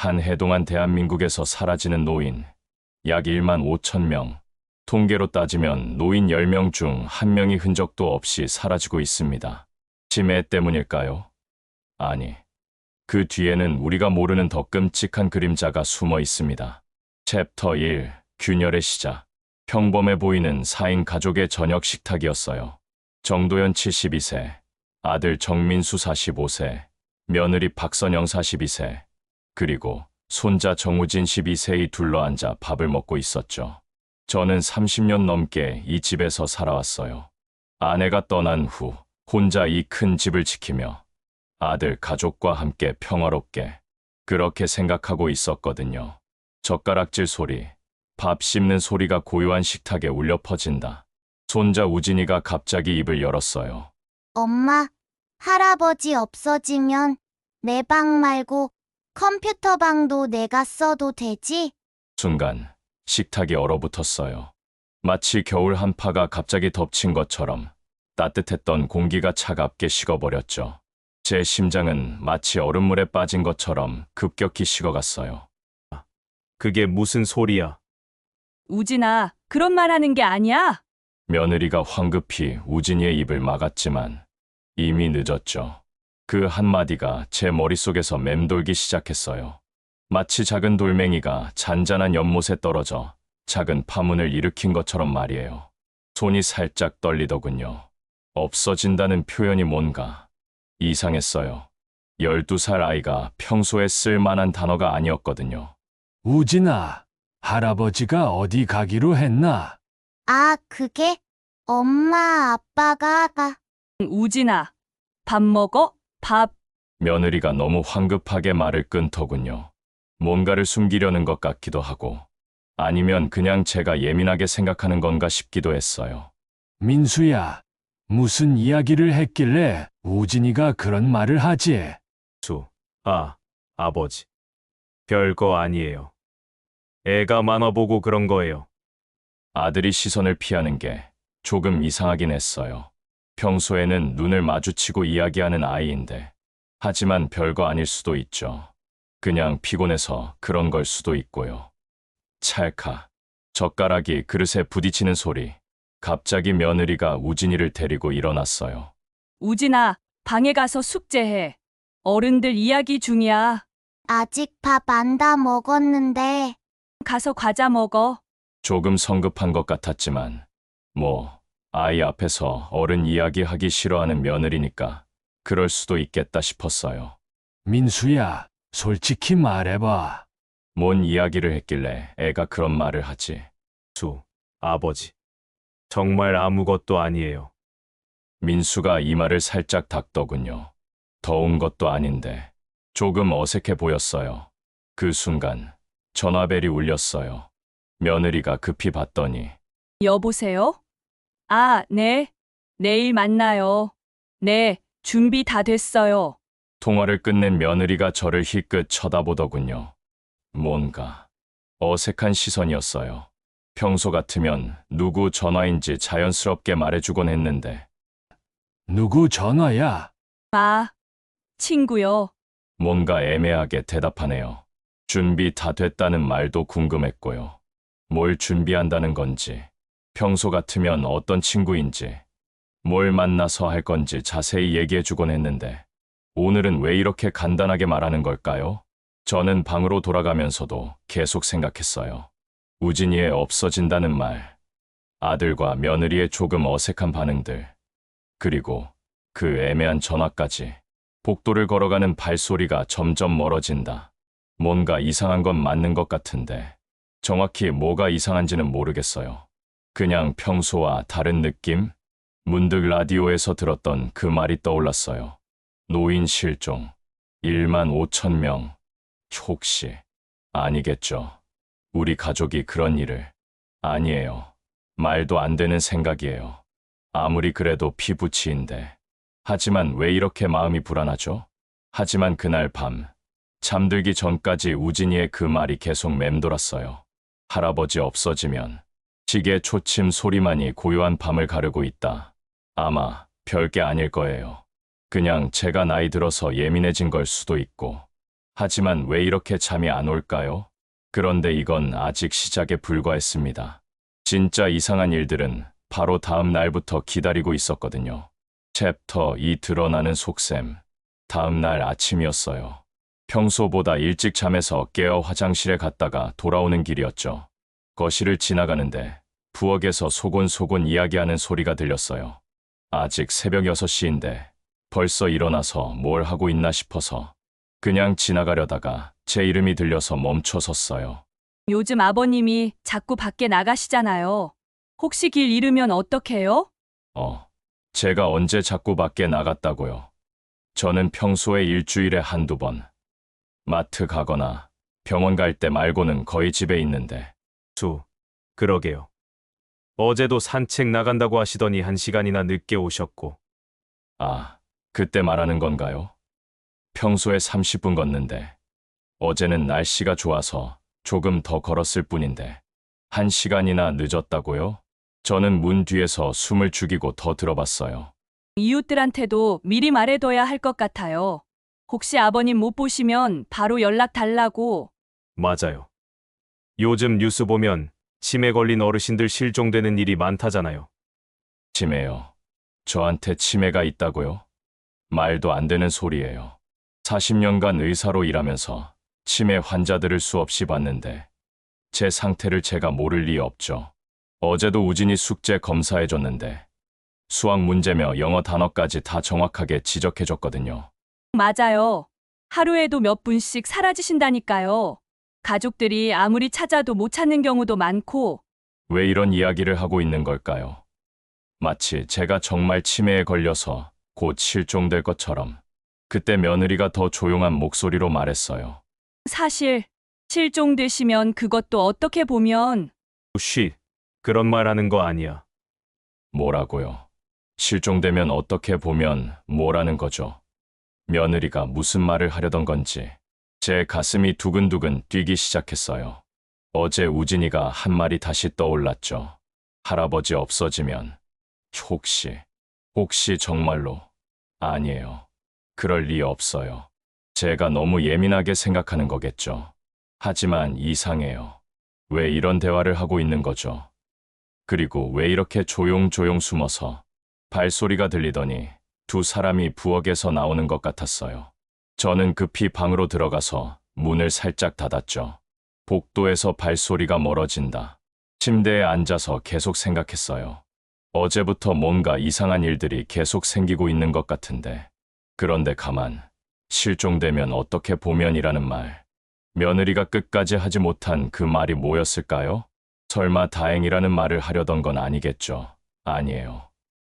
한 해 동안 대한민국에서 사라지는 노인 약 1만 5천 명. 통계로 따지면 노인 10명 중 1명이 흔적도 없이 사라지고 있습니다. 치매 때문일까요? 아니, 그 뒤에는 우리가 모르는 더 끔찍한 그림자가 숨어 있습니다. 챕터 1. 균열의 시작. 평범해 보이는 4인 가족의 저녁 식탁이었어요. 정도연 72세, 아들 정민수 45세, 며느리 박선영 42세, 그리고 손자 정우진 12세이 둘러앉아 밥을 먹고 있었죠. 저는 30년 넘게 이 집에서 살아왔어요. 아내가 떠난 후 혼자 이 큰 집을 지키며 아들 가족과 함께 평화롭게 그렇게 생각하고 있었거든요. 젓가락질 소리, 밥 씹는 소리가 고요한 식탁에 울려 퍼진다. 손자 우진이가 갑자기 입을 열었어요. 엄마, 할아버지 없어지면 내 방 말고 컴퓨터 방도 내가 써도 되지? 순간 식탁이 얼어붙었어요. 마치 겨울 한파가 갑자기 덮친 것처럼 따뜻했던 공기가 차갑게 식어버렸죠. 제 심장은 마치 얼음물에 빠진 것처럼 급격히 식어갔어요. 그게 무슨 소리야? 우진아, 그런 말 하는 게 아니야. 며느리가 황급히 우진이의 입을 막았지만 이미 늦었죠. 그 한마디가 제 머릿속에서 맴돌기 시작했어요. 마치 작은 돌멩이가 잔잔한 연못에 떨어져 작은 파문을 일으킨 것처럼 말이에요. 손이 살짝 떨리더군요. 없어진다는 표현이 뭔가 이상했어요. 12살 아이가 평소에 쓸 만한 단어가 아니었거든요. 우진아, 할아버지가 어디 가기로 했나? 아, 그게 엄마, 아빠가 우진아, 밥 먹어? 밥. 며느리가 너무 황급하게 말을 끊더군요. 뭔가를 숨기려는 것 같기도 하고 아니면 그냥 제가 예민하게 생각하는 건가 싶기도 했어요. 민수야, 무슨 이야기를 했길래 우진이가 그런 말을 하지? 아버지. 별거 아니에요. 애가 만화 보고 그런 거예요. 아들이 시선을 피하는 게 조금 이상하긴 했어요. 평소에는 눈을 마주치고 이야기하는 아이인데 하지만 별거 아닐 수도 있죠. 그냥 피곤해서 그런 걸 수도 있고요. 찰칵, 젓가락이 그릇에 부딪히는 소리. 갑자기 며느리가 우진이를 데리고 일어났어요. 우진아, 방에 가서 숙제해. 어른들 이야기 중이야. 아직 밥 안 다 먹었는데. 가서 과자 먹어. 조금 성급한 것 같았지만 아이 앞에서 어른 이야기하기 싫어하는 며느리니까 그럴 수도 있겠다 싶었어요. 민수야, 솔직히 말해봐. 뭔 이야기를 했길래 애가 그런 말을 하지? 아버지. 정말 아무것도 아니에요. 민수가 이 말을 살짝 닦더군요. 더운 것도 아닌데 조금 어색해 보였어요. 그 순간 전화벨이 울렸어요. 며느리가 급히 받더니 여보세요? 아, 네. 내일 만나요. 네, 준비 다 됐어요. 통화를 끝낸 며느리가 저를 희끗 쳐다보더군요. 뭔가 어색한 시선이었어요. 평소 같으면 누구 전화인지 자연스럽게 말해주곤 했는데 누구 전화야? 친구요. 뭔가 애매하게 대답하네요. 준비 다 됐다는 말도 궁금했고요. 뭘 준비한다는 건지, 평소 같으면 어떤 친구인지, 뭘 만나서 할 건지 자세히 얘기해주곤 했는데 오늘은 왜 이렇게 간단하게 말하는 걸까요? 저는 방으로 돌아가면서도 계속 생각했어요. 우진이의 없어진다는 말, 아들과 며느리의 조금 어색한 반응들, 그리고 그 애매한 전화까지. 복도를 걸어가는 발소리가 점점 멀어진다. 뭔가 이상한 건 맞는 것 같은데 정확히 뭐가 이상한지는 모르겠어요. 그냥 평소와 다른 느낌? 문득 라디오에서 들었던 그 말이 떠올랐어요. 노인 실종, 1만 5천 명. 혹시 아니겠죠. 우리 가족이 그런 일을. 아니에요. 말도 안 되는 생각이에요. 아무리 그래도 피부치인데. 하지만 왜 이렇게 마음이 불안하죠? 하지만 그날 밤, 잠들기 전까지 우진이의 그 말이 계속 맴돌았어요. 할아버지 없어지면 시계 초침 소리만이 고요한 밤을 가르고 있다. 아마 별게 아닐 거예요. 그냥 제가 나이 들어서 예민해진 걸 수도 있고 하지만 왜 이렇게 잠이 안 올까요? 그런데 이건 아직 시작에 불과했습니다. 진짜 이상한 일들은 바로 다음 날부터 기다리고 있었거든요. 챕터 2 드러나는 속셈. 다음 날 아침이었어요. 평소보다 일찍 잠에서 깨어 화장실에 갔다가 돌아오는 길이었죠. 거실을 지나가는데 부엌에서 소곤소곤 이야기하는 소리가 들렸어요. 아직 새벽 6시인데 벌써 일어나서 뭘 하고 있나 싶어서 그냥 지나가려다가 제 이름이 들려서 멈춰 섰어요. 요즘 아버님이 자꾸 밖에 나가시잖아요. 혹시 길 잃으면 어떡해요? 제가 언제 자꾸 밖에 나갔다고요? 저는 평소에 일주일에 한두 번 마트 가거나 병원 갈 때 말고는 거의 집에 있는데. 그러게요. 어제도 산책 나간다고 하시더니 1시간이나 늦게 오셨고. 아, 그때 말하는 건가요? 평소에 30분 걷는데 어제는 날씨가 좋아서 조금 더 걸었을 뿐인데 1시간이나 늦었다고요? 저는 문 뒤에서 숨을 죽이고 더 들어봤어요. 이웃들한테도 미리 말해둬야 할 것 같아요. 혹시 아버님 못 보시면 바로 연락 달라고. 맞아요. 요즘 뉴스 보면 치매 걸린 어르신들 실종되는 일이 많다잖아요. 치매요. 저한테 치매가 있다고요? 말도 안 되는 소리예요. 40년간 의사로 일하면서 치매 환자들을 수없이 봤는데 제 상태를 제가 모를 리 없죠. 어제도 우진이 숙제 검사해줬는데 수학 문제며 영어 단어까지 다 정확하게 지적해줬거든요. 맞아요. 하루에도 몇 분씩 사라지신다니까요. 가족들이 아무리 찾아도 못 찾는 경우도 많고. 왜 이런 이야기를 하고 있는 걸까요? 마치 제가 정말 치매에 걸려서 곧 실종될 것처럼. 그때 며느리가 더 조용한 목소리로 말했어요. 사실 실종되시면 그것도 어떻게 보면 그런 말 하는 거 아니야. 뭐라고요? 실종되면 어떻게 보면 뭐라는 거죠? 며느리가 무슨 말을 하려던 건지 제 가슴이 두근두근 뛰기 시작했어요. 어제 우진이가 한 말이 다시 떠올랐죠. 할아버지 없어지면 혹시 정말로? 아니에요. 그럴 리 없어요. 제가 너무 예민하게 생각하는 거겠죠. 하지만 이상해요. 왜 이런 대화를 하고 있는 거죠? 그리고 왜 이렇게 조용조용 숨어서 발소리가 들리더니 두 사람이 부엌에서 나오는 것 같았어요. 저는 급히 방으로 들어가서 문을 살짝 닫았죠. 복도에서 발소리가 멀어진다. 침대에 앉아서 계속 생각했어요. 어제부터 뭔가 이상한 일들이 계속 생기고 있는 것 같은데. 그런데 가만, 실종되면 어떻게 보면이라는 말. 며느리가 끝까지 하지 못한 그 말이 뭐였을까요? 설마 다행이라는 말을 하려던 건 아니겠죠? 아니에요.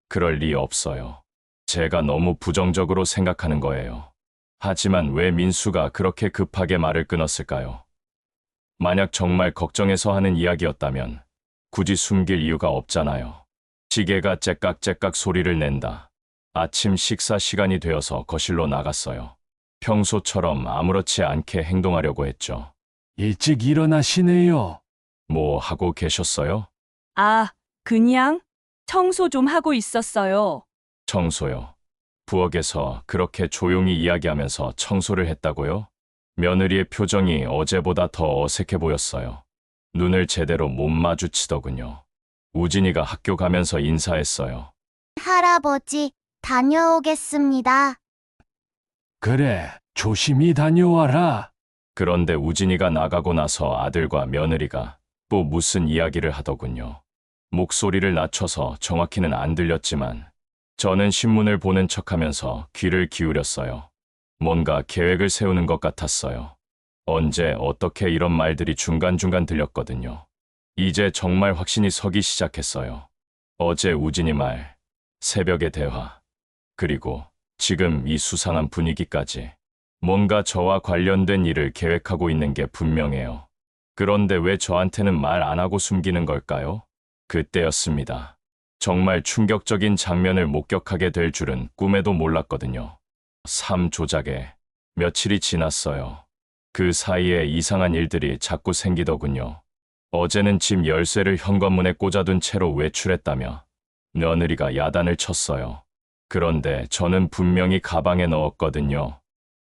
그럴 리 없어요. 제가 너무 부정적으로 생각하는 거예요. 하지만 왜 민수가 그렇게 급하게 말을 끊었을까요? 만약 정말 걱정해서 하는 이야기였다면 굳이 숨길 이유가 없잖아요. 시계가 째깍째깍 소리를 낸다. 아침 식사 시간이 되어서 거실로 나갔어요. 평소처럼 아무렇지 않게 행동하려고 했죠. 일찍 일어나시네요. 뭐 하고 계셨어요? 아, 그냥 청소 좀 하고 있었어요. 청소요. 부엌에서 그렇게 조용히 이야기하면서 청소를 했다고요? 며느리의 표정이 어제보다 더 어색해 보였어요. 눈을 제대로 못 마주치더군요. 우진이가 학교 가면서 인사했어요. 할아버지, 다녀오겠습니다. 그래, 조심히 다녀와라. 그런데 우진이가 나가고 나서 아들과 며느리가 또 무슨 이야기를 하더군요. 목소리를 낮춰서 정확히는 안 들렸지만 저는 신문을 보는 척하면서 귀를 기울였어요. 뭔가 계획을 세우는 것 같았어요. 언제 어떻게 이런 말들이 중간중간 들렸거든요. 이제 정말 확신이 서기 시작했어요. 어제 우진이 말, 새벽의 대화, 그리고 지금 이 수상한 분위기까지 뭔가 저와 관련된 일을 계획하고 있는 게 분명해요. 그런데 왜 저한테는 말 안 하고 숨기는 걸까요? 그때였습니다. 정말 충격적인 장면을 목격하게 될 줄은 꿈에도 몰랐거든요. 삶 조작에 며칠이 지났어요. 그 사이에 이상한 일들이 자꾸 생기더군요. 어제는 집 열쇠를 현관문에 꽂아둔 채로 외출했다며 며느리가 야단을 쳤어요. 그런데 저는 분명히 가방에 넣었거든요.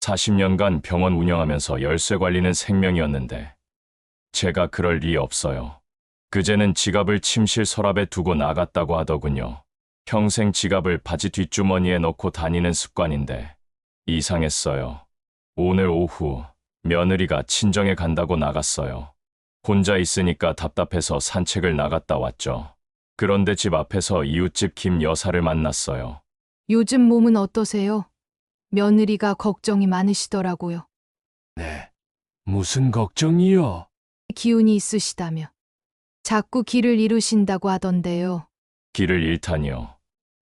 40년간 병원 운영하면서 열쇠 관리는 생명이었는데 제가 그럴 리 없어요. 그제는 지갑을 침실 서랍에 두고 나갔다고 하더군요. 평생 지갑을 바지 뒷주머니에 넣고 다니는 습관인데 이상했어요. 오늘 오후 며느리가 친정에 간다고 나갔어요. 혼자 있으니까 답답해서 산책을 나갔다 왔죠. 그런데 집 앞에서 이웃집 김 여사를 만났어요. 요즘 몸은 어떠세요? 며느리가 걱정이 많으시더라고요. 네. 무슨 걱정이요? 기운이 있으시다며. 자꾸 길을 잃으신다고 하던데요. 길을 잃다니요.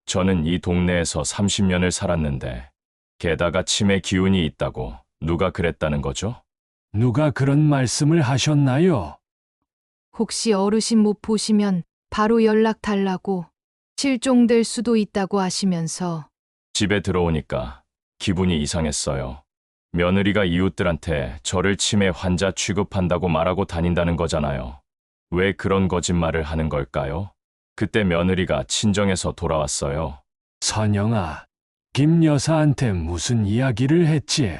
저는 이 동네에서 30년을 살았는데 게다가 치매 기운이 있다고 누가 그랬다는 거죠? 누가 그런 말씀을 하셨나요? 혹시 어르신 못 보시면 바로 연락 달라고 실종될 수도 있다고 하시면서 집에 들어오니까 기분이 이상했어요. 며느리가 이웃들한테 저를 치매 환자 취급한다고 말하고 다닌다는 거잖아요. 왜 그런 거짓말을 하는 걸까요? 그때 며느리가 친정에서 돌아왔어요. 선영아, 김 여사한테 무슨 이야기를 했지?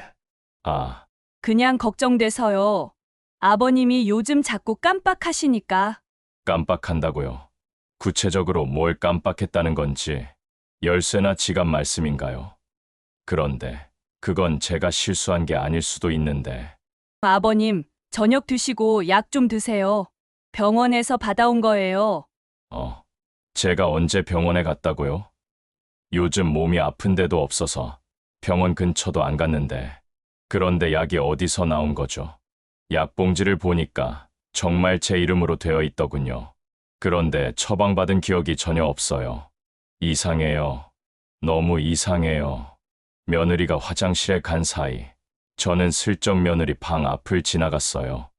아, 그냥 걱정돼서요. 아버님이 요즘 자꾸 깜빡하시니까. 깜빡한다고요. 구체적으로 뭘 깜빡했다는 건지 열쇠나 지갑 말씀인가요? 그런데 그건 제가 실수한 게 아닐 수도 있는데 아버님, 저녁 드시고 약 좀 드세요. 병원에서 받아온 거예요. 제가 언제 병원에 갔다고요? 요즘 몸이 아픈데도 없어서 병원 근처도 안 갔는데 그런데 약이 어디서 나온 거죠? 약봉지를 보니까 정말 제 이름으로 되어 있더군요. 그런데 처방받은 기억이 전혀 없어요. 이상해요. 너무 이상해요. 며느리가 화장실에 간 사이 저는 슬쩍 며느리 방 앞을 지나갔어요.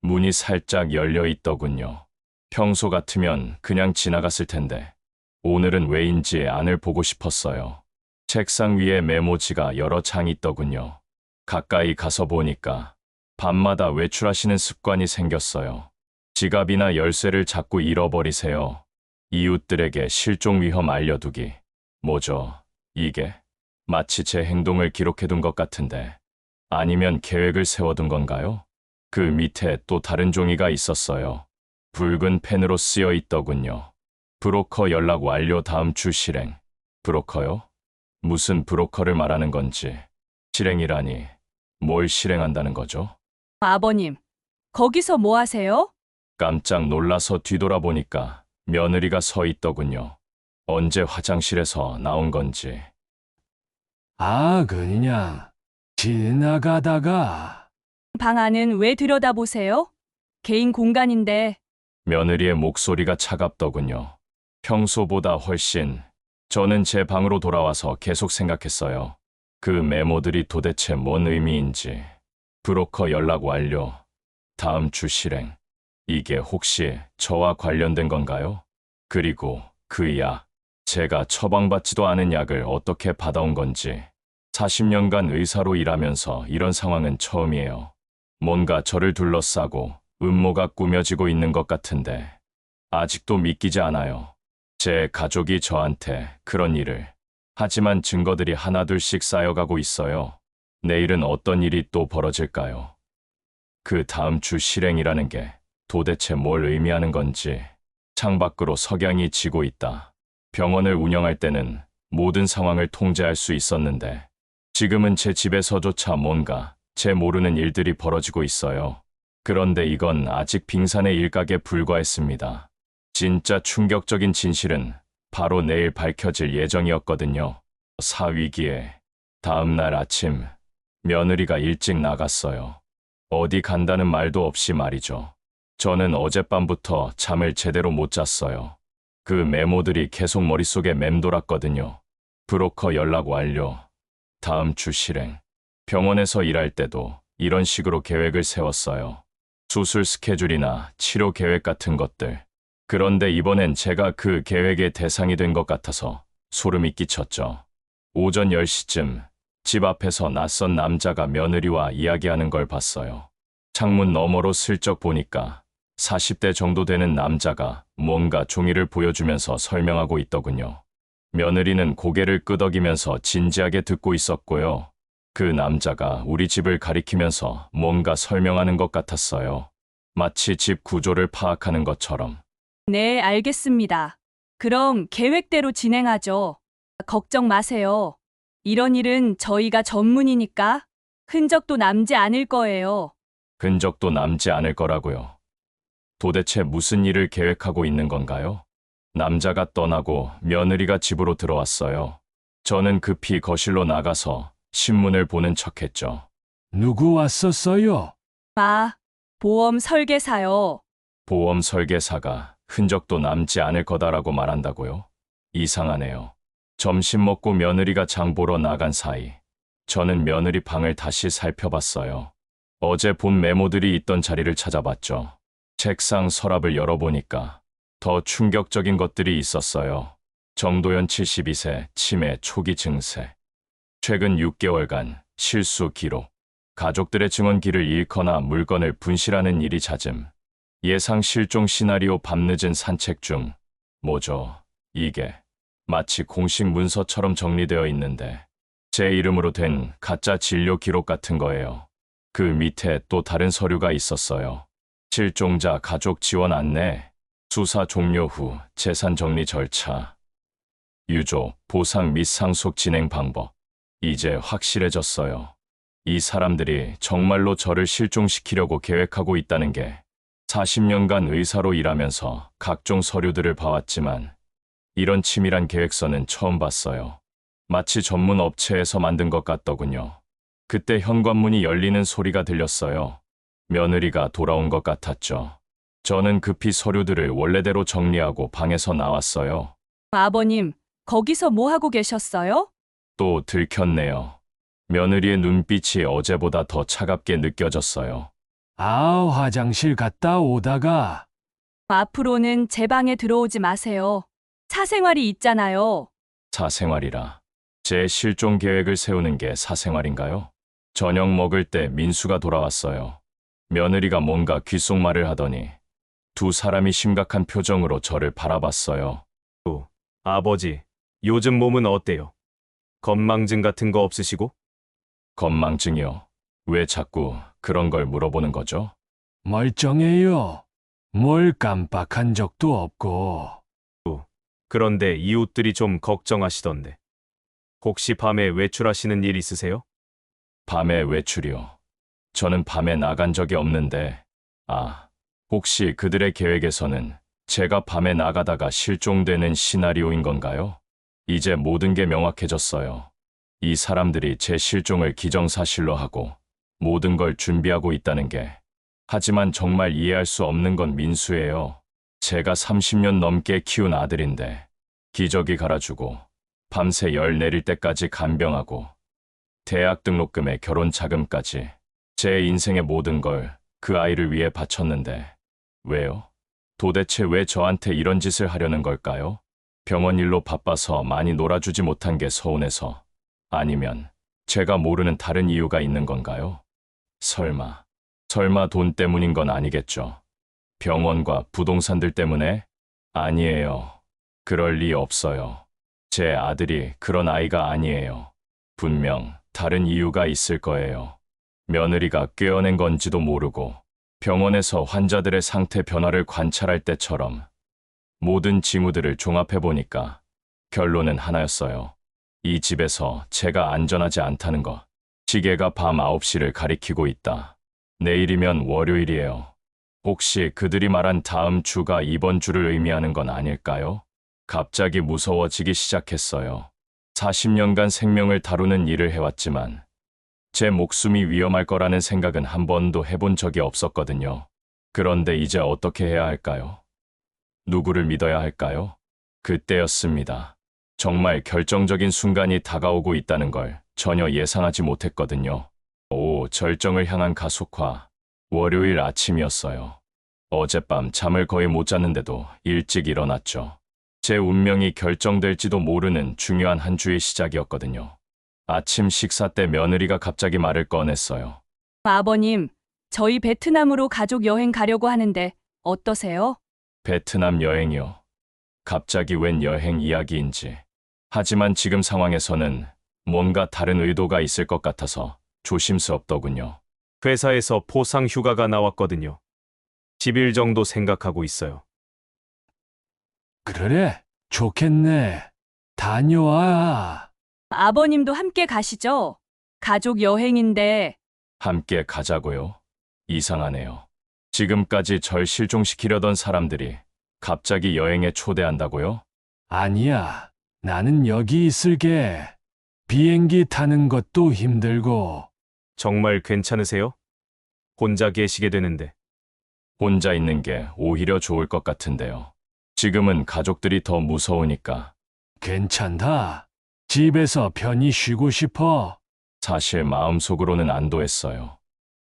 문이 살짝 열려 있더군요. 평소 같으면 그냥 지나갔을 텐데 오늘은 왜인지 안을 보고 싶었어요. 책상 위에 메모지가 여러 장 있더군요. 가까이 가서 보니까 밤마다 외출하시는 습관이 생겼어요. 지갑이나 열쇠를 자꾸 잃어버리세요. 이웃들에게 실종 위험 알려두기. 뭐죠? 이게? 마치 제 행동을 기록해둔 것 같은데 아니면 계획을 세워둔 건가요? 그 밑에 또 다른 종이가 있었어요. 붉은 펜으로 쓰여 있더군요. 브로커 연락 완료 다음 주 실행. 브로커요? 무슨 브로커를 말하는 건지. 실행이라니 뭘 실행한다는 거죠? 아버님, 거기서 뭐 하세요? 깜짝 놀라서 뒤돌아보니까 며느리가 서 있더군요. 언제 화장실에서 나온 건지. 아, 그냥 지나가다가. 방 안은 왜 들여다보세요? 개인 공간인데. 며느리의 목소리가 차갑더군요. 평소보다 훨씬. 저는 제 방으로 돌아와서 계속 생각했어요. 그 메모들이 도대체 뭔 의미인지. 브로커 연락 완료. 다음 주 실행. 이게 혹시 저와 관련된 건가요? 그리고 그 약. 제가 처방받지도 않은 약을 어떻게 받아온 건지. 40년간 의사로 일하면서 이런 상황은 처음이에요. 뭔가 저를 둘러싸고 음모가 꾸며지고 있는 것 같은데 아직도 믿기지 않아요. 제 가족이 저한테 그런 일을. 하지만 증거들이 하나둘씩 쌓여가고 있어요. 내일은 어떤 일이 또 벌어질까요? 그 다음 주 실행이라는 게 도대체 뭘 의미하는 건지. 창밖으로 석양이 지고 있다. 병원을 운영할 때는 모든 상황을 통제할 수 있었는데 지금은 제 집에서조차 뭔가 제 모르는 일들이 벌어지고 있어요. 그런데 이건 아직 빙산의 일각에 불과했습니다. 진짜 충격적인 진실은 바로 내일 밝혀질 예정이었거든요. 사위기에 다음 날 아침 며느리가 일찍 나갔어요. 어디 간다는 말도 없이 말이죠. 저는 어젯밤부터 잠을 제대로 못 잤어요. 그 메모들이 계속 머릿속에 맴돌았거든요. 브로커 연락 완료. 다음 주 실행. 병원에서 일할 때도 이런 식으로 계획을 세웠어요. 수술 스케줄이나 치료 계획 같은 것들. 그런데 이번엔 제가 그 계획의 대상이 된 것 같아서 소름이 끼쳤죠. 오전 10시쯤 집 앞에서 낯선 남자가 며느리와 이야기하는 걸 봤어요. 창문 너머로 슬쩍 보니까 40대 정도 되는 남자가 뭔가 종이를 보여주면서 설명하고 있더군요. 며느리는 고개를 끄덕이면서 진지하게 듣고 있었고요. 그 남자가 우리 집을 가리키면서 뭔가 설명하는 것 같았어요. 마치 집 구조를 파악하는 것처럼. 네, 알겠습니다. 그럼 계획대로 진행하죠. 걱정 마세요. 이런 일은 저희가 전문이니까 흔적도 남지 않을 거예요. 흔적도 남지 않을 거라고요. 도대체 무슨 일을 계획하고 있는 건가요? 남자가 떠나고 며느리가 집으로 들어왔어요. 저는 급히 거실로 나가서 신문을 보는 척했죠. 누구 왔었어요? 보험 설계사요. 보험 설계사가 흔적도 남지 않을 거다라고 말한다고요? 이상하네요. 점심 먹고 며느리가 장 보러 나간 사이 저는 며느리 방을 다시 살펴봤어요. 어제 본 메모들이 있던 자리를 찾아봤죠. 책상 서랍을 열어보니까 더 충격적인 것들이 있었어요. 정도연 72세 치매 초기 증세. 최근 6개월간 실수 기록. 가족들의 증언기를 잃거나 물건을 분실하는 일이 잦음. 예상 실종 시나리오 밤늦은 산책 중. 뭐죠? 이게 마치 공식 문서처럼 정리되어 있는데 제 이름으로 된 가짜 진료 기록 같은 거예요. 그 밑에 또 다른 서류가 있었어요. 실종자 가족 지원 안내, 수사 종료 후 재산 정리 절차, 유족, 보상 및 상속 진행 방법. 이제 확실해졌어요. 이 사람들이 정말로 저를 실종시키려고 계획하고 있다는 게 40년간 의사로 일하면서 각종 서류들을 봐왔지만 이런 치밀한 계획서는 처음 봤어요. 마치 전문 업체에서 만든 것 같더군요. 그때 현관문이 열리는 소리가 들렸어요. 며느리가 돌아온 것 같았죠. 저는 급히 서류들을 원래대로 정리하고 방에서 나왔어요. 아버님, 거기서 뭐 하고 계셨어요? 또 들켰네요. 며느리의 눈빛이 어제보다 더 차갑게 느껴졌어요. 아, 화장실 갔다 오다가. 앞으로는 제 방에 들어오지 마세요. 사생활이 있잖아요. 사생활이라. 제 실종 계획을 세우는 게 사생활인가요? 저녁 먹을 때 민수가 돌아왔어요. 며느리가 뭔가 귓속말을 하더니 두 사람이 심각한 표정으로 저를 바라봤어요. 아버지, 요즘 몸은 어때요? 건망증 같은 거 없으시고? 건망증이요. 왜 자꾸 그런 걸 물어보는 거죠? 멀쩡해요. 뭘 깜빡한 적도 없고. 그런데 이웃들이 좀 걱정하시던데. 혹시 밤에 외출하시는 일 있으세요? 밤에 외출이요. 저는 밤에 나간 적이 없는데, 혹시 그들의 계획에서는 제가 밤에 나가다가 실종되는 시나리오인 건가요? 이제 모든 게 명확해졌어요. 이 사람들이 제 실종을 기정사실로 하고 모든 걸 준비하고 있다는 게. 하지만 정말 이해할 수 없는 건 민수예요. 제가 30년 넘게 키운 아들인데 기저귀 갈아주고 밤새 열 내릴 때까지 간병하고 대학 등록금에 결혼 자금까지 제 인생의 모든 걸 그 아이를 위해 바쳤는데 왜요? 도대체 왜 저한테 이런 짓을 하려는 걸까요? 병원 일로 바빠서 많이 놀아주지 못한 게 서운해서 아니면 제가 모르는 다른 이유가 있는 건가요? 설마 돈 때문인 건 아니겠죠? 병원과 부동산들 때문에? 아니에요. 그럴 리 없어요. 제 아들이 그런 아이가 아니에요. 분명 다른 이유가 있을 거예요. 며느리가 꿰어낸 건지도 모르고 병원에서 환자들의 상태 변화를 관찰할 때처럼 모든 징후들을 종합해보니까 결론은 하나였어요. 이 집에서 제가 안전하지 않다는 것. 시계가 밤 9시를 가리키고 있다. 내일이면 월요일이에요. 혹시 그들이 말한 다음 주가 이번 주를 의미하는 건 아닐까요? 갑자기 무서워지기 시작했어요. 40년간 생명을 다루는 일을 해왔지만 제 목숨이 위험할 거라는 생각은 한 번도 해본 적이 없었거든요. 그런데 이제 어떻게 해야 할까요? 누구를 믿어야 할까요? 그때였습니다. 정말 결정적인 순간이 다가오고 있다는 걸 전혀 예상하지 못했거든요. 절정을 향한 가속화. 월요일 아침이었어요. 어젯밤 잠을 거의 못 잤는데도 일찍 일어났죠. 제 운명이 결정될지도 모르는 중요한 한 주의 시작이었거든요. 아침 식사 때 며느리가 갑자기 말을 꺼냈어요. 아버님, 저희 베트남으로 가족 여행 가려고 하는데 어떠세요? 베트남 여행이요. 갑자기 웬 여행 이야기인지. 하지만 지금 상황에서는 뭔가 다른 의도가 있을 것 같아서 조심스럽더군요. 회사에서 포상 휴가가 나왔거든요. 10일 정도 생각하고 있어요. 그래, 좋겠네. 다녀와. 아버님도 함께 가시죠? 가족 여행인데 함께 가자고요? 이상하네요. 지금까지 절 실종시키려던 사람들이 갑자기 여행에 초대한다고요? 아니야, 나는 여기 있을게. 비행기 타는 것도 힘들고. 정말 괜찮으세요? 혼자 계시게 되는데. 혼자 있는 게 오히려 좋을 것 같은데요. 지금은 가족들이 더 무서우니까. 괜찮다. 집에서 편히 쉬고 싶어. 사실 마음속으로는 안도했어요.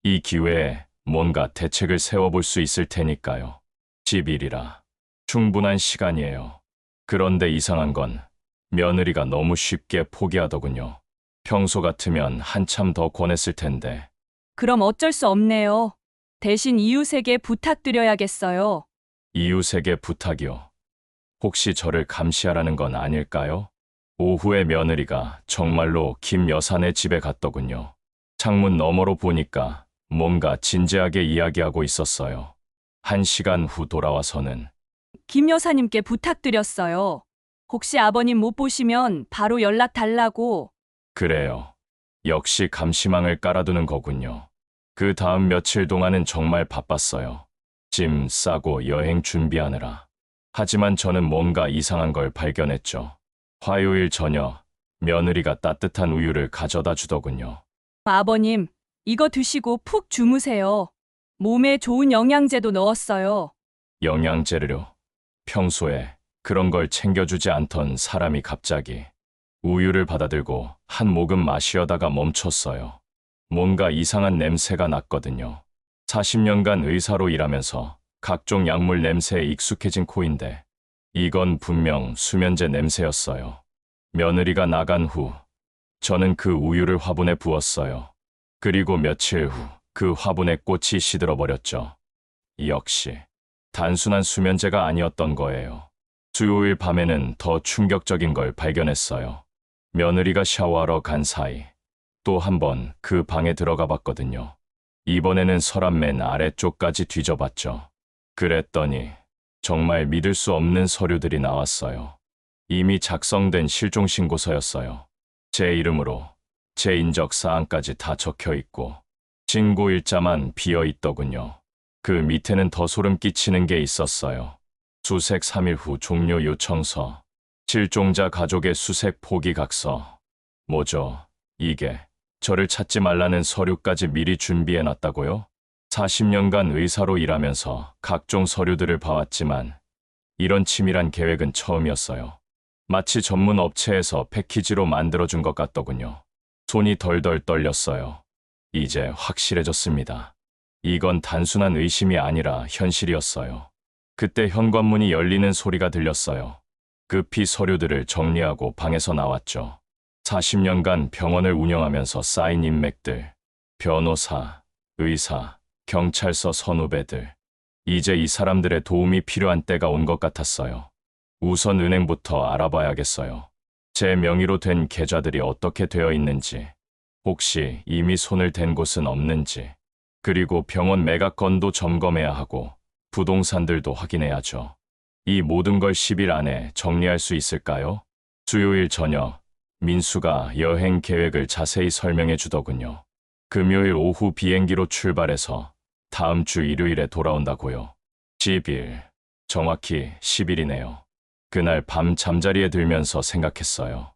이 기회에 뭔가 대책을 세워볼 수 있을 테니까요. 10일이라 충분한 시간이에요. 그런데 이상한 건 며느리가 너무 쉽게 포기하더군요. 평소 같으면 한참 더 권했을 텐데. 그럼 어쩔 수 없네요. 대신 이웃에게 부탁드려야겠어요. 이웃에게 부탁이요. 혹시 저를 감시하라는 건 아닐까요? 오후에 며느리가 정말로 김 여사네 집에 갔더군요. 창문 너머로 보니까 뭔가 진지하게 이야기하고 있었어요. 1시간 후 돌아와서는 김 여사님께 부탁드렸어요. 혹시 아버님 못 보시면 바로 연락 달라고. 그래요. 역시 감시망을 깔아두는 거군요. 그 다음 며칠 동안은 정말 바빴어요. 짐 싸고 여행 준비하느라. 하지만 저는 뭔가 이상한 걸 발견했죠. 화요일 저녁, 며느리가 따뜻한 우유를 가져다 주더군요. 아버님, 이거 드시고 푹 주무세요. 몸에 좋은 영양제도 넣었어요. 영양제를요. 평소에 그런 걸 챙겨주지 않던 사람이 갑자기 우유를 받아들고 한 모금 마시려다가 멈췄어요. 뭔가 이상한 냄새가 났거든요. 40년간 의사로 일하면서 각종 약물 냄새에 익숙해진 코인데 이건 분명 수면제 냄새였어요. 며느리가 나간 후 저는 그 우유를 화분에 부었어요. 그리고 며칠 후 그 화분에 꽃이 시들어 버렸죠. 역시 단순한 수면제가 아니었던 거예요. 수요일 밤에는 더 충격적인 걸 발견했어요. 며느리가 샤워하러 간 사이 또 한 번 그 방에 들어가 봤거든요. 이번에는 서랍 맨 아래쪽까지 뒤져봤죠. 그랬더니 정말 믿을 수 없는 서류들이 나왔어요. 이미 작성된 실종신고서였어요. 제 이름으로 제 인적 사항까지 다 적혀 있고 신고 일자만 비어 있더군요. 그 밑에는 더 소름 끼치는 게 있었어요. 수색 3일 후 종료 요청서, 실종자 가족의 수색 포기 각서. 뭐죠? 이게 저를 찾지 말라는 서류까지 미리 준비해 놨다고요? 40년간 의사로 일하면서 각종 서류들을 봐왔지만 이런 치밀한 계획은 처음이었어요. 마치 전문 업체에서 패키지로 만들어준 것 같더군요. 손이 덜덜 떨렸어요. 이제 확실해졌습니다. 이건 단순한 의심이 아니라 현실이었어요. 그때 현관문이 열리는 소리가 들렸어요. 급히 서류들을 정리하고 방에서 나왔죠. 40년간 병원을 운영하면서 쌓인 인맥들, 변호사, 의사, 경찰서 선후배들. 이제 이 사람들의 도움이 필요한 때가 온 것 같았어요. 우선 은행부터 알아봐야겠어요. 제 명의로 된 계좌들이 어떻게 되어 있는지, 혹시 이미 손을 댄 곳은 없는지, 그리고 병원 매각 건도 점검해야 하고 부동산들도 확인해야죠. 이 모든 걸 10일 안에 정리할 수 있을까요? 수요일 저녁, 민수가 여행 계획을 자세히 설명해 주더군요. 금요일 오후 비행기로 출발해서 다음 주 일요일에 돌아온다고요. 10일, 정확히 10일이네요. 그날 밤 잠자리에 들면서 생각했어요.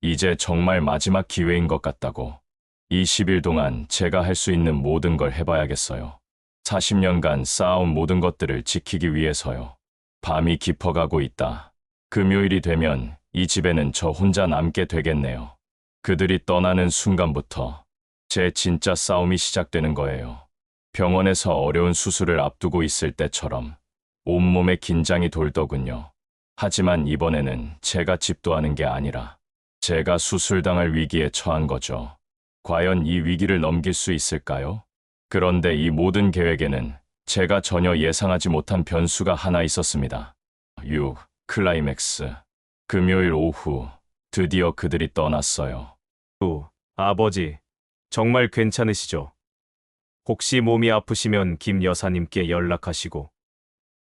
이제 정말 마지막 기회인 것 같다고. 이 10일 동안 제가 할 수 있는 모든 걸 해봐야겠어요. 40년간 쌓아온 모든 것들을 지키기 위해서요. 밤이 깊어가고 있다. 금요일이 되면 이 집에는 저 혼자 남게 되겠네요. 그들이 떠나는 순간부터 제 진짜 싸움이 시작되는 거예요. 병원에서 어려운 수술을 앞두고 있을 때처럼 온몸에 긴장이 돌더군요. 하지만 이번에는 제가 집도하는 게 아니라 제가 수술당할 위기에 처한 거죠. 과연 이 위기를 넘길 수 있을까요? 그런데 이 모든 계획에는 제가 전혀 예상하지 못한 변수가 하나 있었습니다. 6. 클라이맥스. 금요일 오후 드디어 그들이 떠났어요. 아버지, 정말 괜찮으시죠? 혹시 몸이 아프시면 김 여사님께 연락하시고.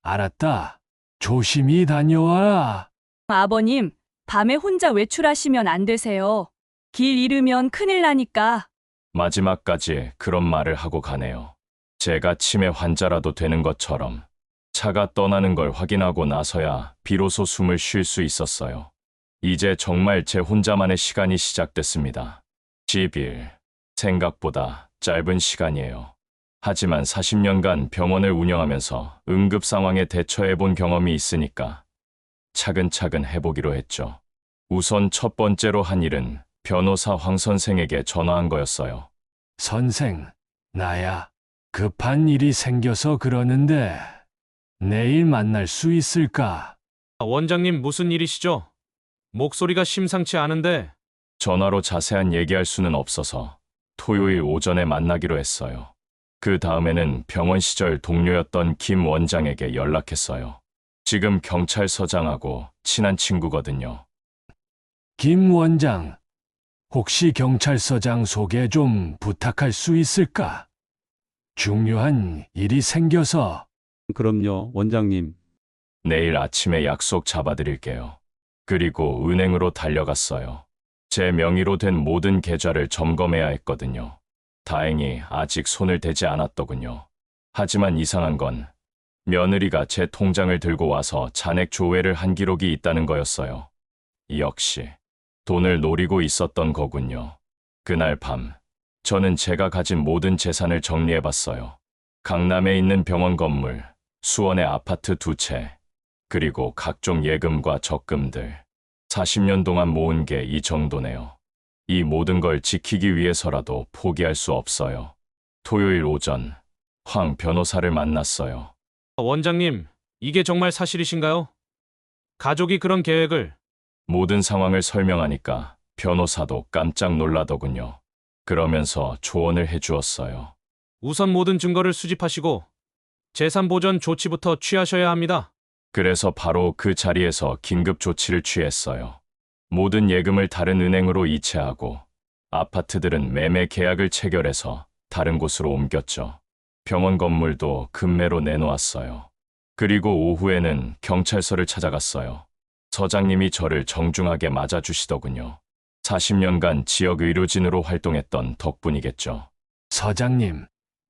알았다. 조심히 다녀와라. 아버님, 밤에 혼자 외출하시면 안 되세요. 길 잃으면 큰일 나니까. 마지막까지 그런 말을 하고 가네요. 제가 치매 환자라도 되는 것처럼 차가 떠나는 걸 확인하고 나서야 비로소 숨을 쉴 수 있었어요. 이제 정말 제 혼자만의 시간이 시작됐습니다. 10일. 생각보다 짧은 시간이에요. 하지만 40년간 병원을 운영하면서 응급 상황에 대처해 본 경험이 있으니까 차근차근 해보기로 했죠. 우선 첫 번째로 한 일은 변호사 황 선생에게 전화한 거였어요. 선생, 나야. 급한 일이 생겨서 그러는데 내일 만날 수 있을까? 원장님, 무슨 일이시죠? 목소리가 심상치 않은데. 전화로 자세한 얘기할 수는 없어서 토요일 오전에 만나기로 했어요. 그 다음에는 병원 시절 동료였던 김 원장에게 연락했어요. 지금 경찰서장하고 친한 친구거든요. 김 원장, 혹시 경찰서장 소개 좀 부탁할 수 있을까? 중요한 일이 생겨서. 그럼요, 원장님. 내일 아침에 약속 잡아드릴게요. 그리고 은행으로 달려갔어요. 제 명의로 된 모든 계좌를 점검해야 했거든요. 다행히 아직 손을 대지 않았더군요. 하지만 이상한 건 며느리가 제 통장을 들고 와서 잔액 조회를 한 기록이 있다는 거였어요. 역시 돈을 노리고 있었던 거군요. 그날 밤, 저는 제가 가진 모든 재산을 정리해봤어요. 강남에 있는 병원 건물, 수원의 아파트 2채, 그리고 각종 예금과 적금들. 40년 동안 모은 게 이 정도네요. 이 모든 걸 지키기 위해서라도 포기할 수 없어요. 토요일 오전, 황 변호사를 만났어요. 원장님, 이게 정말 사실이신가요? 가족이 그런 계획을. 모든 상황을 설명하니까 변호사도 깜짝 놀라더군요. 그러면서 조언을 해주었어요. 우선 모든 증거를 수집하시고 재산 보전 조치부터 취하셔야 합니다. 그래서 바로 그 자리에서 긴급 조치를 취했어요. 모든 예금을 다른 은행으로 이체하고 아파트들은 매매 계약을 체결해서 다른 곳으로 옮겼죠. 병원 건물도 급매로 내놓았어요. 그리고 오후에는 경찰서를 찾아갔어요. 서장님이 저를 정중하게 맞아주시더군요. 40년간 지역 의료진으로 활동했던 덕분이겠죠. 서장님,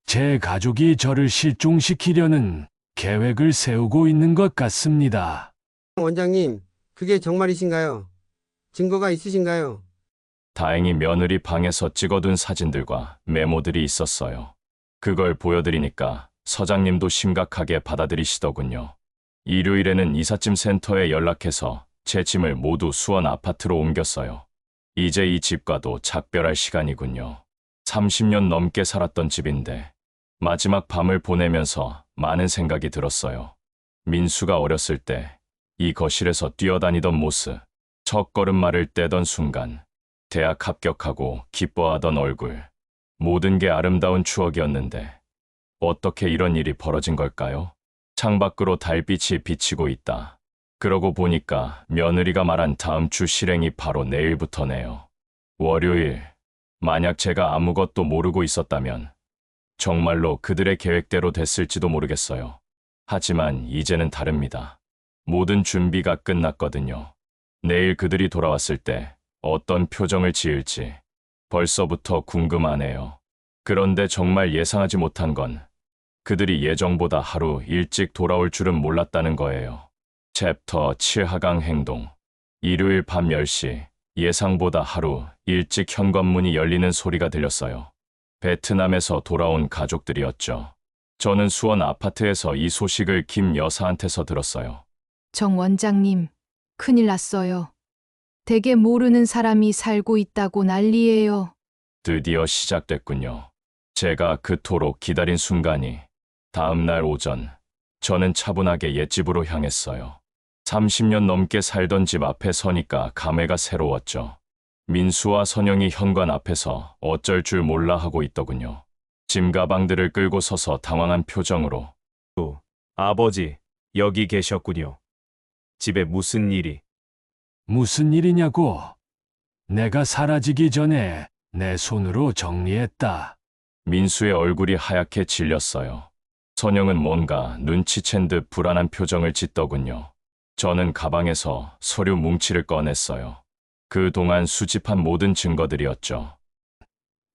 제 가족이 저를 실종시키려는 계획을 세우고 있는 것 같습니다. 원장님, 그게 정말이신가요? 증거가 있으신가요? 다행히 며느리 방에서 찍어둔 사진들과 메모들이 있었어요. 그걸 보여드리니까 서장님도 심각하게 받아들이시더군요. 일요일에는 이삿짐 센터에 연락해서 제 짐을 모두 수원 아파트로 옮겼어요. 이제 이 집과도 작별할 시간이군요. 30년 넘게 살았던 집인데 마지막 밤을 보내면서 많은 생각이 들었어요. 민수가 어렸을 때 이 거실에서 뛰어다니던 모습, 첫 걸음마를 떼던 순간, 대학 합격하고 기뻐하던 얼굴, 모든 게 아름다운 추억이었는데 어떻게 이런 일이 벌어진 걸까요? 창밖으로 달빛이 비치고 있다. 그러고 보니까 며느리가 말한 다음 주 실행이 바로 내일부터네요. 월요일, 만약 제가 아무것도 모르고 있었다면 정말로 그들의 계획대로 됐을지도 모르겠어요. 하지만 이제는 다릅니다. 모든 준비가 끝났거든요. 내일 그들이 돌아왔을 때 어떤 표정을 지을지 벌써부터 궁금하네요. 그런데 정말 예상하지 못한 건 그들이 예정보다 하루 일찍 돌아올 줄은 몰랐다는 거예요. 챕터 7하강 행동. 일요일 밤 10시, 예상보다 하루 일찍 현관문이 열리는 소리가 들렸어요. 베트남에서 돌아온 가족들이었죠. 저는 수원 아파트에서 이 소식을 김 여사한테서 들었어요. 정 원장님, 큰일 났어요. 댁에 모르는 사람이 살고 있다고 난리예요. 드디어 시작됐군요. 제가 그토록 기다린 순간이 다음 날 오전, 저는 차분하게 옛집으로 향했어요. 30년 넘게 살던 집 앞에 서니까 감회가 새로웠죠. 민수와 선영이 현관 앞에서 어쩔 줄 몰라 하고 있더군요. 짐 가방들을 끌고 서서 당황한 표정으로. 아버지, 여기 계셨군요. 집에 무슨 일이? 무슨 일이냐고? 내가 사라지기 전에 내 손으로 정리했다. 민수의 얼굴이 하얗게 질렸어요. 선영은 뭔가 눈치챈 듯 불안한 표정을 짓더군요. 저는 가방에서 서류 뭉치를 꺼냈어요. 그동안 수집한 모든 증거들이었죠.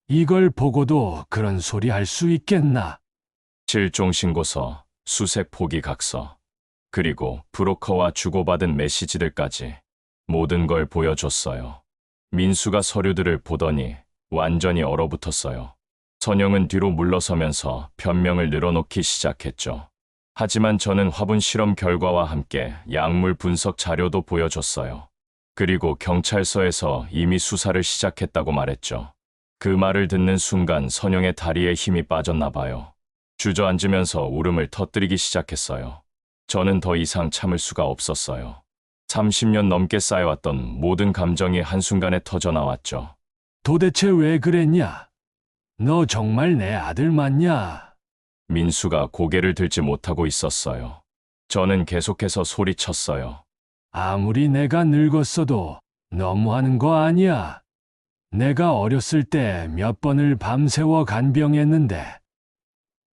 이걸 보고도 그런 소리 할 수 있겠나? 실종신고서, 수색 포기각서, 그리고 브로커와 주고받은 메시지들까지 모든 걸 보여줬어요. 민수가 서류들을 보더니 완전히 얼어붙었어요. 선영은 뒤로 물러서면서 변명을 늘어놓기 시작했죠. 하지만 저는 화분 실험 결과와 함께 약물 분석 자료도 보여줬어요. 그리고 경찰서에서 이미 수사를 시작했다고 말했죠. 그 말을 듣는 순간 선영의 다리에 힘이 빠졌나 봐요. 주저앉으면서 울음을 터뜨리기 시작했어요. 저는 더 이상 참을 수가 없었어요. 30년 넘게 쌓여왔던 모든 감정이 한순간에 터져나왔죠. 도대체 왜 그랬냐? 너 정말 내 아들 맞냐? 민수가 고개를 들지 못하고 있었어요. 저는 계속해서 소리쳤어요. 아무리 내가 늙었어도 너무하는 거 아니야. 내가 어렸을 때 몇 번을 밤새워 간병했는데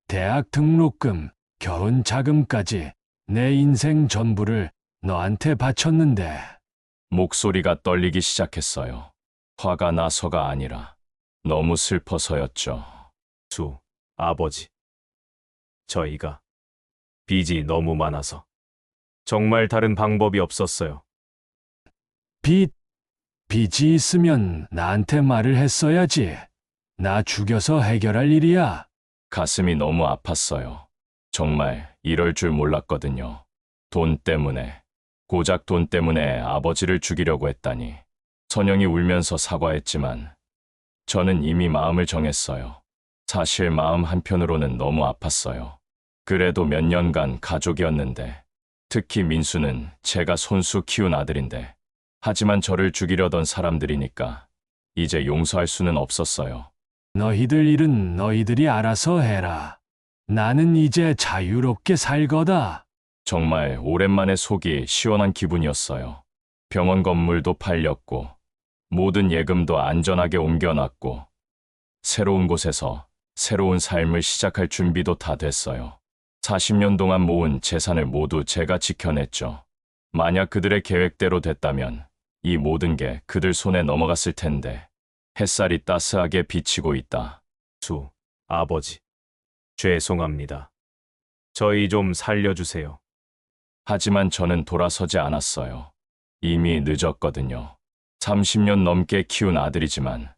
대학 등록금, 결혼 자금까지 내 인생 전부를 너한테 바쳤는데. 목소리가 떨리기 시작했어요. 화가 나서가 아니라 너무 슬퍼서였죠. 아버지. 저희가 빚이 너무 많아서 정말 다른 방법이 없었어요. 빚이 있으면 나한테 말을 했어야지. 나 죽여서 해결할 일이야. 가슴이 너무 아팠어요. 정말 이럴 줄 몰랐거든요. 돈 때문에, 고작 돈 때문에 아버지를 죽이려고 했다니. 선영이 울면서 사과했지만 저는 이미 마음을 정했어요. 사실 마음 한편으로는 너무 아팠어요. 그래도 몇 년간 가족이었는데, 특히 민수는 제가 손수 키운 아들인데, 하지만 저를 죽이려던 사람들이니까 이제 용서할 수는 없었어요. 너희들 일은 너희들이 알아서 해라. 나는 이제 자유롭게 살 거다. 정말 오랜만에 속이 시원한 기분이었어요. 병원 건물도 팔렸고, 모든 예금도 안전하게 옮겨놨고, 새로운 곳에서 새로운 삶을 시작할 준비도 다 됐어요. 40년 동안 모은 재산을 모두 제가 지켜냈죠. 만약 그들의 계획대로 됐다면 이 모든 게 그들 손에 넘어갔을 텐데, 햇살이 따스하게 비치고 있다. 아버지. 죄송합니다. 저희 좀 살려주세요. 하지만 저는 돌아서지 않았어요. 이미 늦었거든요. 30년 넘게 키운 아들이지만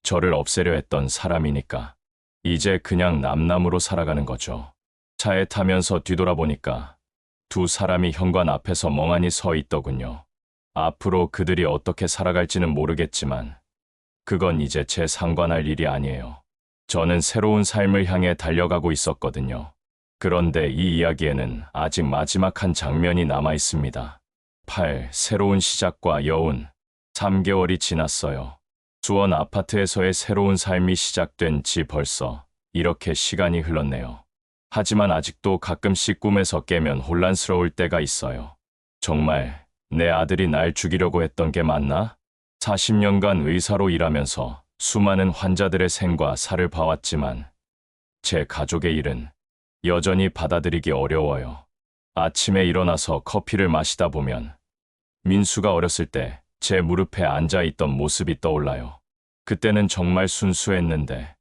저를 없애려 했던 사람이니까 이제 그냥 남남으로 살아가는 거죠. 차에 타면서 뒤돌아보니까 두 사람이 현관 앞에서 멍하니 서 있더군요. 앞으로 그들이 어떻게 살아갈지는 모르겠지만 그건 이제 제 상관할 일이 아니에요. 저는 새로운 삶을 향해 달려가고 있었거든요. 그런데 이 이야기에는 아직 마지막 한 장면이 남아 있습니다. 새로운 시작과 여운. 3개월이 지났어요. 수원 아파트에서의 새로운 삶이 시작된 지 벌써 이렇게 시간이 흘렀네요. 하지만 아직도 가끔씩 꿈에서 깨면 혼란스러울 때가 있어요. 정말 내 아들이 날 죽이려고 했던 게 맞나? 40년간 의사로 일하면서 수많은 환자들의 생과 사를 봐왔지만 제 가족의 일은 여전히 받아들이기 어려워요. 아침에 일어나서 커피를 마시다 보면 민수가 어렸을 때 제 무릎에 앉아 있던 모습이 떠올라요. 그때는 정말 순수했는데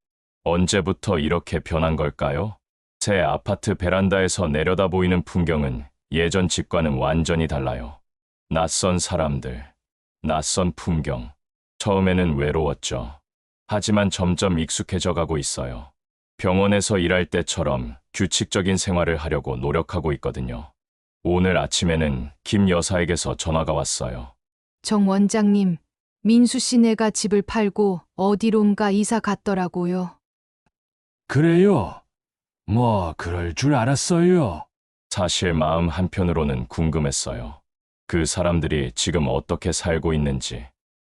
언제부터 이렇게 변한 걸까요? 새 아파트 베란다에서 내려다 보이는 풍경은 예전 집과는 완전히 달라요. 낯선 사람들, 낯선 풍경. 처음에는 외로웠죠. 하지만 점점 익숙해져 가고 있어요. 병원에서 일할 때처럼 규칙적인 생활을 하려고 노력하고 있거든요. 오늘 아침에는 김 여사에게서 전화가 왔어요. 정 원장님, 민수 씨네가 집을 팔고 어디론가 이사 갔더라고요. 그래요? 뭐 그럴 줄 알았어요. 사실 마음 한편으로는 궁금했어요. 그 사람들이 지금 어떻게 살고 있는지,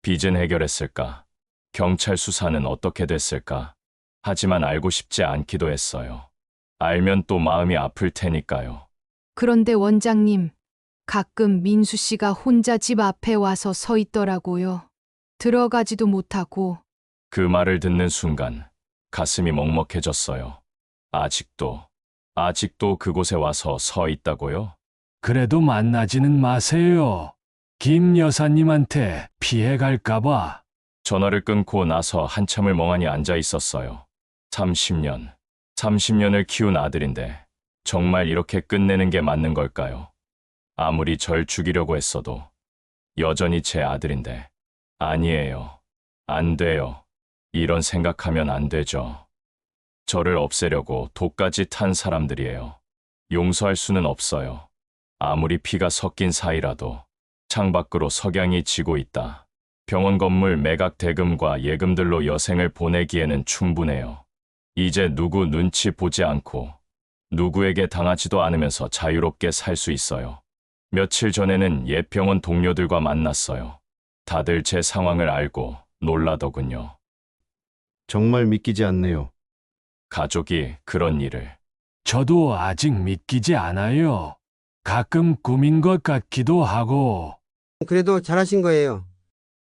빚은 해결했을까? 경찰 수사는 어떻게 됐을까? 하지만 알고 싶지 않기도 했어요. 알면 또 마음이 아플 테니까요. 그런데 원장님, 가끔 민수 씨가 혼자 집 앞에 와서 서 있더라고요. 들어가지도 못하고 그 말을 듣는 순간 가슴이 먹먹해졌어요. 아직도 그곳에 와서 서 있다고요? 그래도 만나지는 마세요. 김 여사님한테 피해 갈까봐. 전화를 끊고 나서 한참을 멍하니 앉아 있었어요. 30년을 키운 아들인데 정말 이렇게 끝내는 게 맞는 걸까요? 아무리 절 죽이려고 했어도 여전히 제 아들인데. 아니에요. 안 돼요. 이런 생각하면 안 되죠. 저를 없애려고 독까지 탄 사람들이에요. 용서할 수는 없어요. 아무리 피가 섞인 사이라도 창밖으로 석양이 지고 있다. 병원 건물 매각 대금과 예금들로 여생을 보내기에는 충분해요. 이제 누구 눈치 보지 않고 누구에게 당하지도 않으면서 자유롭게 살 수 있어요. 며칠 전에는 옛 병원 동료들과 만났어요. 다들 제 상황을 알고 놀라더군요. 정말 믿기지 않네요. 가족이 그런 일을. 저도 아직 믿기지 않아요. 가끔 꿈인 것 같기도 하고. 그래도 잘하신 거예요.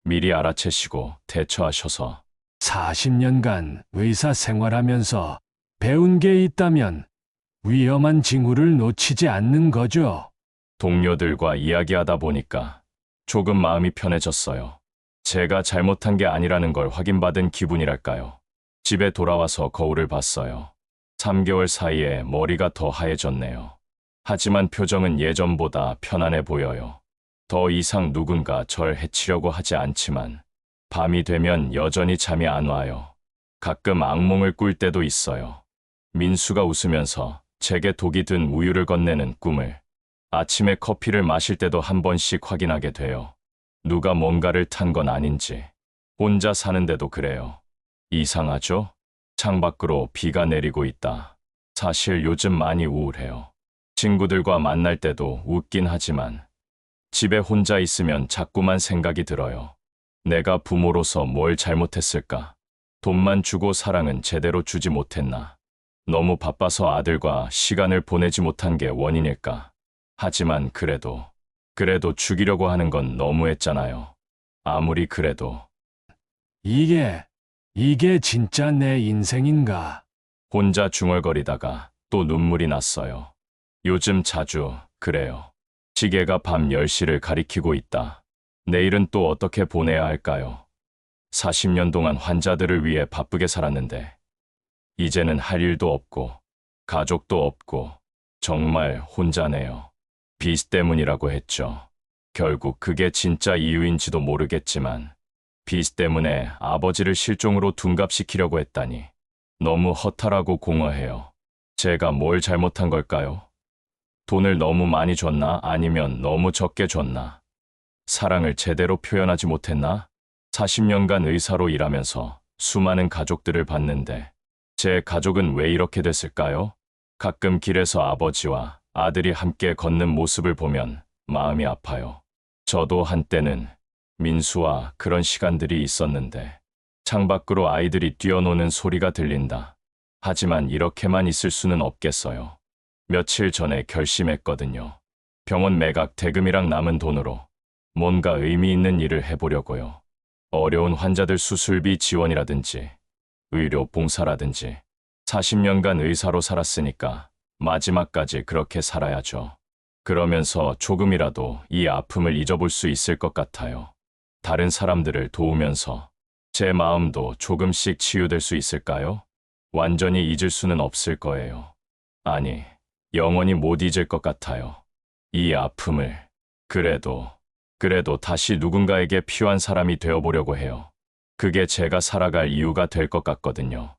미리 알아채시고 대처하셔서 40년간 의사 생활하면서 배운 게 있다면 위험한 징후를 놓치지 않는 거죠. 동료들과 이야기하다 보니까 조금 마음이 편해졌어요. 제가 잘못한 게 아니라는 걸 확인받은 기분이랄까요. 집에 돌아와서 거울을 봤어요. 3개월 사이에 머리가 더 하얘졌네요. 하지만 표정은 예전보다 편안해 보여요. 더 이상 누군가 절 해치려고 하지 않지만 밤이 되면 여전히 잠이 안 와요. 가끔 악몽을 꿀 때도 있어요. 민수가 웃으면서 제게 독이 든 우유를 건네는 꿈을. 아침에 커피를 마실 때도 한 번씩 확인하게 돼요. 누가 뭔가를 탄 건 아닌지. 혼자 사는데도 그래요. 이상하죠? 창밖으로 비가 내리고 있다. 사실 요즘 많이 우울해요. 친구들과 만날 때도 웃긴 하지만 집에 혼자 있으면 자꾸만 생각이 들어요. 내가 부모로서 뭘 잘못했을까? 돈만 주고 사랑은 제대로 주지 못했나? 너무 바빠서 아들과 시간을 보내지 못한 게 원인일까? 하지만 그래도 죽이려고 하는 건 너무했잖아요. 아무리 그래도. 이게 진짜 내 인생인가? 혼자 중얼거리다가 또 눈물이 났어요. 요즘 자주 그래요. 시계가 밤 10시를 가리키고 있다. 내일은 또 어떻게 보내야 할까요? 40년 동안 환자들을 위해 바쁘게 살았는데 이제는 할 일도 없고 가족도 없고 정말 혼자네요. 빚 때문이라고 했죠. 결국 그게 진짜 이유인지도 모르겠지만 빚 때문에 아버지를 실종으로 둔갑시키려고 했다니 너무 허탈하고 공허해요. 제가 뭘 잘못한 걸까요? 돈을 너무 많이 줬나? 아니면 너무 적게 줬나? 사랑을 제대로 표현하지 못했나? 40년간 의사로 일하면서 수많은 가족들을 봤는데 제 가족은 왜 이렇게 됐을까요? 가끔 길에서 아버지와 아들이 함께 걷는 모습을 보면 마음이 아파요. 저도 한때는 민수와 그런 시간들이 있었는데 창밖으로 아이들이 뛰어노는 소리가 들린다. 하지만 이렇게만 있을 수는 없겠어요. 며칠 전에 결심했거든요. 병원 매각 대금이랑 남은 돈으로 뭔가 의미 있는 일을 해보려고요. 어려운 환자들 수술비 지원이라든지 의료 봉사라든지 40년간 의사로 살았으니까 마지막까지 그렇게 살아야죠. 그러면서 조금이라도 이 아픔을 잊어볼 수 있을 것 같아요. 다른 사람들을 도우면서 제 마음도 조금씩 치유될 수 있을까요? 완전히 잊을 수는 없을 거예요. 아니, 영원히 못 잊을 것 같아요. 이 아픔을. 그래도 다시 누군가에게 필요한 사람이 되어보려고 해요. 그게 제가 살아갈 이유가 될 것 같거든요.